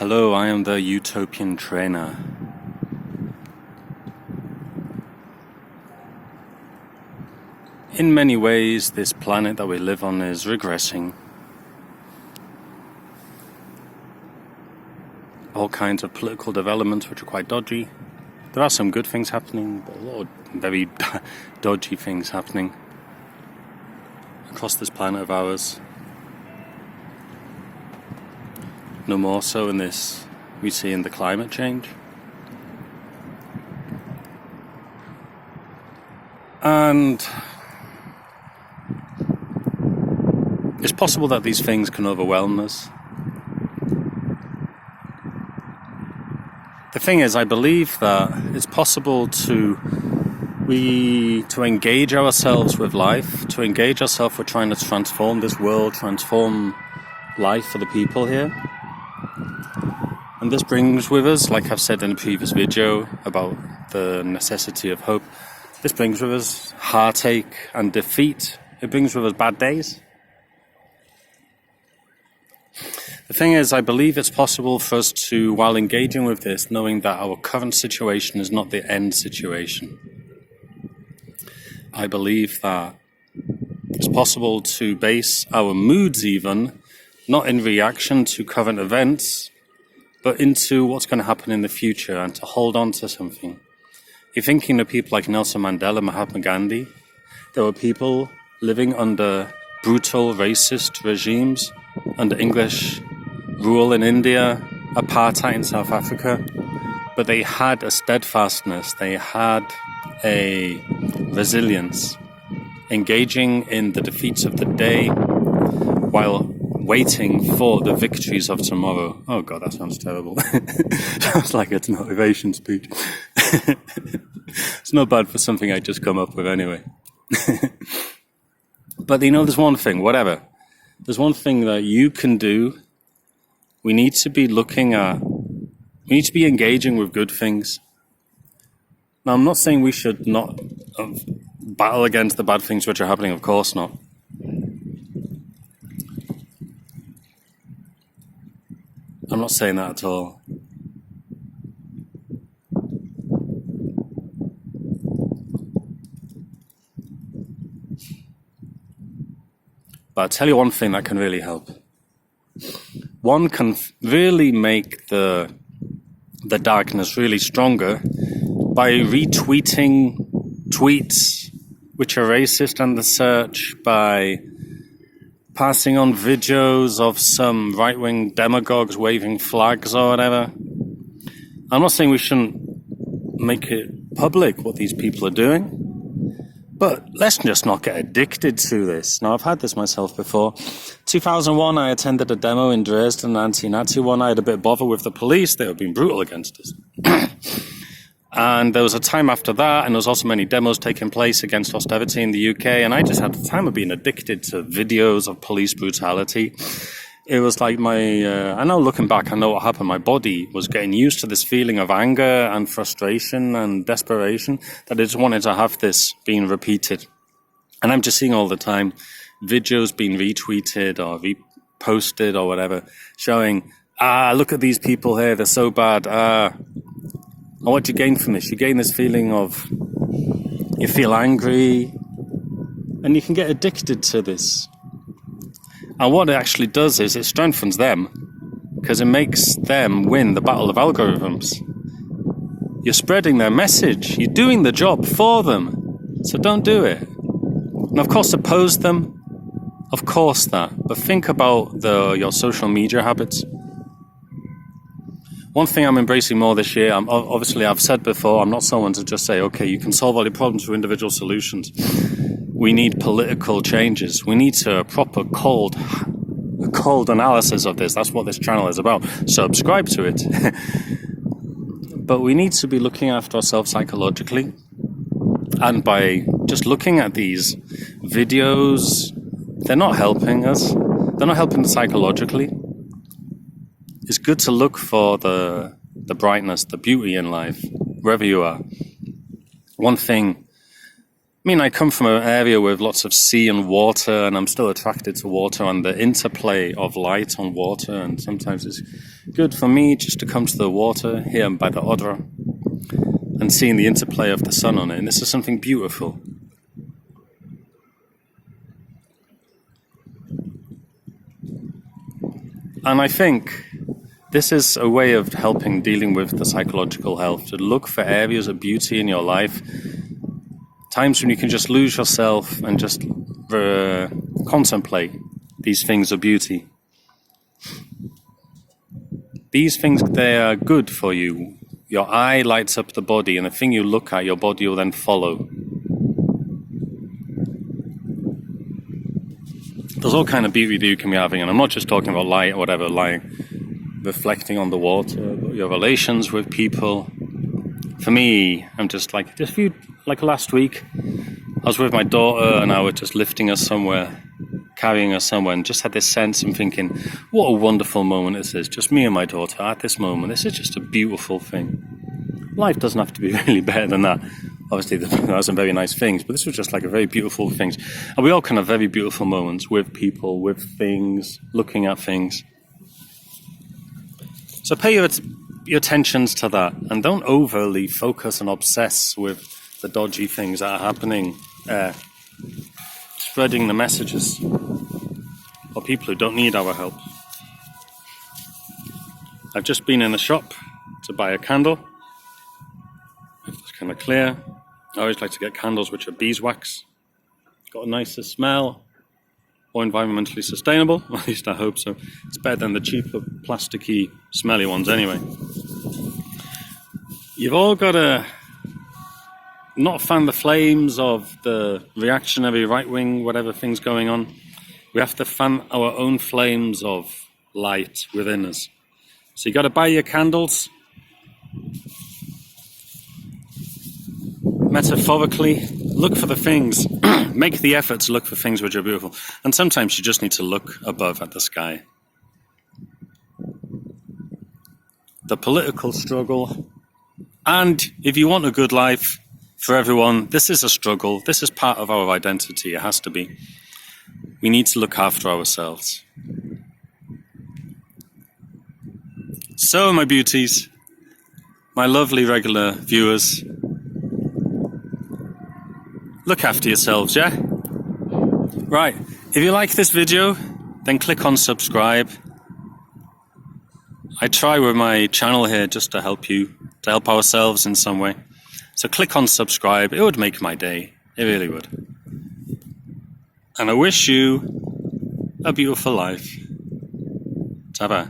Hello, I am the utopian trainer. In many ways, this planet that we live on is regressing. All kinds of political developments which are quite dodgy. There are some good things happening, but a lot of very dodgy things happening across this planet of ours. No more so in this we see in the climate change. And it's possible that these things can overwhelm us. The thing is, I believe that it's possible to engage ourselves with life, to engage ourselves with trying to transform this world, transform life for the people here. And this brings with us, like I've said in a previous video about the necessity of hope, this brings with us heartache and defeat. It brings with us bad days. The thing is, I believe it's possible for us to, while engaging with this, knowing that our current situation is not the end situation. I believe that it's possible to base our moods even, not in reaction to current events, but into what's going to happen in the future and to hold on to something. You're thinking of people like Nelson Mandela, Mahatma Gandhi. There were people living under brutal, racist regimes, under English rule in India, apartheid in South Africa, but they had a steadfastness, they had a resilience, engaging in the defeats of the day while waiting for the victories of tomorrow. Oh God, that sounds terrible. Sounds like it's a motivation speech. It's not bad for something I just come up with anyway. But there's one thing, whatever. There's one thing that you can do. We need to be engaging with good things. Now, I'm not saying we should not battle against the bad things which are happening, of course not. I'm not saying that at all. But I'll tell you one thing that can really help. One can really make the darkness really stronger by retweeting tweets which are racist and the search, by passing on videos of some right-wing demagogues waving flags or whatever. I'm not saying we shouldn't make it public what these people are doing, but let's just not get addicted to this. Now, I've had this myself before. 2001, I attended a demo in Dresden, an anti-Nazi one. I had a bit of bother with the police. They were being brutal against us. And there was a time after that, and there was also many demos taking place against austerity in the UK, and I just had the time of being addicted to videos of police brutality. It was like I know looking back, I know what happened. My body was getting used to this feeling of anger and frustration and desperation, that I just wanted to have this being repeated. And I'm just seeing all the time videos being retweeted or reposted or whatever, showing, look at these people here, they're so bad, and what do you gain from this? You gain this feeling of, you feel angry, and you can get addicted to this. And what it actually does is it strengthens them, because it makes them win the battle of algorithms. You're spreading their message. You're doing the job for them. So don't do it. And of course, oppose them. Of course that. But think about your social media habits. One thing I'm embracing more this year, obviously I've said before, I'm not someone to just say, okay, you can solve all your problems with individual solutions. We need political changes. We need a proper cold analysis of this. That's what this channel is about. Subscribe to it. But we need to be looking after ourselves psychologically. And by just looking at these videos, they're not helping us. They're not helping us psychologically. It's good to look for the brightness, the beauty in life, wherever you are. One thing mean, I come from an area with lots of sea and water, and I'm still attracted to water and the interplay of light on water. And sometimes it's good for me just to come to the water here by the Odra and seeing the interplay of the sun on it. And this is something beautiful. And I think this is a way of helping dealing with the psychological health, to look for areas of beauty in your life, times when you can just lose yourself and just contemplate these things of beauty. These things, they are good for you. Your eye lights up the body, and the thing you look at, your body will then follow. There's all kind of beauty that you can be having, and I'm not just talking about light or whatever, like reflecting on the water, but your relations with people. For me, I'm just like, last week, I was with my daughter and I was just lifting her somewhere, carrying her somewhere, and just had this sense of thinking, what a wonderful moment this is, just me and my daughter at this moment. This is just a beautiful thing. Life doesn't have to be really better than that. Obviously, there are some very nice things, but this was just like a very beautiful thing. And we all can have very beautiful moments with people, with things, looking at things. So pay your attentions to that, and don't overly focus and obsess with the dodgy things that are happening, spreading the messages for people who don't need our help. I've just been in a shop to buy a candle. It's kind of clear. I always like to get candles which are beeswax. Got a nicer smell, more environmentally sustainable, at least I hope so. It's better than the cheaper plasticky smelly ones anyway. You've all got to not fan the flames of the reactionary right-wing whatever thing's going on. We have to fan our own flames of light within us. So you got to buy your candles. Metaphorically, look for the things. Make the effort to look for things which are beautiful. And sometimes you just need to look above at the sky. The political struggle. And if you want a good life for everyone, this is a struggle. This is part of our identity. It has to be. We need to look after ourselves. So, my beauties, my lovely regular viewers, look after yourselves, yeah? Right, if you like this video, then click on subscribe. I try with my channel here just to help you, to help ourselves in some way. So click on subscribe, it would make my day, it really would. And I wish you a beautiful life. Ta-ra.